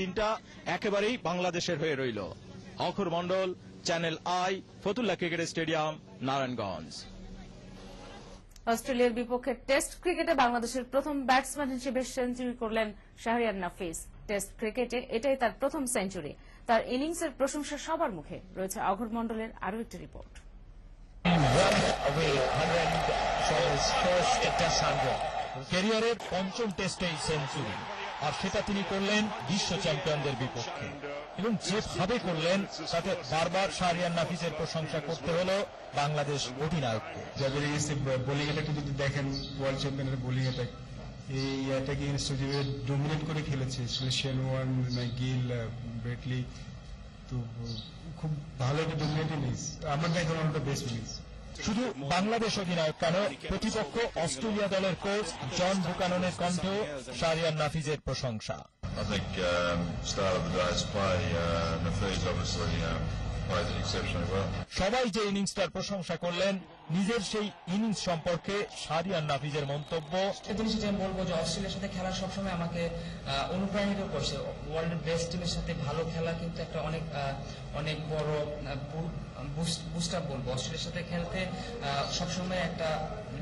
দিনটা একেবারেই বাংলাদেশের হয়ে রইল। Akhor Mondal, channel I, Fatullah cricket stadium, Narayanganj. অস্ট্রেলিয়ার বিপক্ষে টেস্ট ক্রিকেটে বাংলাদেশের প্রথম ব্যাটসম্যান হিসেবে সেঞ্চুরি করলেন শাহরিয়ার নাফিজ। টেস্ট ক্রিকেটে এটাই তার প্রথম সেঞ্চুরি। তার ইনিংসের প্রশংসা সবার মুখে। রয়েছে অঘর মণ্ডলের আরও একটি রিপোর্ট। ক্যারিয়ারের পঞ্চম টেস্টে সেঞ্চুরি, আর সেটা তিনি করলেন বিশ্ব চ্যাম্পিয়নদের বিপক্ষে, এবং যেভাবে করলেন তাতে বারবার শাহরিয়ার নাফিজের প্রশংসা করতে হলো বাংলাদেশ অধিনায়ককে। যাদের বোলিং অ্যাটাক যদি দেখেন, ওয়ার্ল্ড চ্যাম্পিয়নের বোলিং অ্যাটাক, এই অ্যাটাকিং যেভাবে ডমিনেট করে খেলেছে শেন ওয়ার্ন, ম্যাকগিল, ব্রেটলি, তো খুব ভালো একটা ডমিনেট ইনিংস। আমার দেখা একটা বেস্ট ইনিংস। শুধু বাংলাদেশ অধিনায়ক কেন, প্রতিপক্ষ অস্ট্রেলিয়া দলের কোচ জন বুকাননের কণ্ঠেও শাহরিয়ার নাফিজের প্রশংসা। সবাই যে ইনিংসটার প্রশংসা করলেন, নিজের সেই ইনিংস সম্পর্কে শাহরিয়ার নাফিজের মন্তব্য, একটা জিনিস আমি বলবো যে অস্ট্রেলিয়ার সাথে খেলা সবসময় আমাকে অনুপ্রাণিত করছে। ওয়ার্ল্ডের বেস্ট টিমের সাথে ভালো খেলা কিন্তু একটা অনেক বড় বুস্ট আপ বলবো। অস্ট্রেলিয়ার সাথে খেলতে সবসময় একটা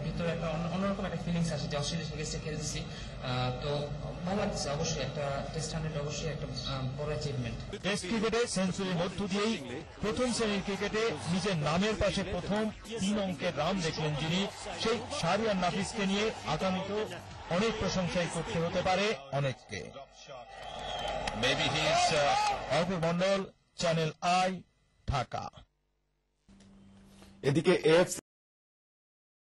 ভিতরে একটা অন্যরকম একটা ফিলিংস আসে যে অস্ট্রেলিয়ার সাথে খেলতেছি। তো ভালো লাগছে, অবশ্যই একটা টেস্ট 100 অবশ্যই একটা বড় অ্যাচিভমেন্ট। টেস্ট ক্রিকেটে সেঞ্চুরির মধ্য দিয়েই প্রথম শ্রেণীর ক্রিকেটে নিজের নামের পাশে প্রথম 3 অঙ্কের রান দেখলেন যিনি, সেই শাহরিয়ার নাফিজকে নিয়ে আগামীতেও অনেক প্রশংসাই করতে হতে পারে অনেককে। অঘর মণ্ডল, চ্যানেল আই, ঢাকা। এদিকে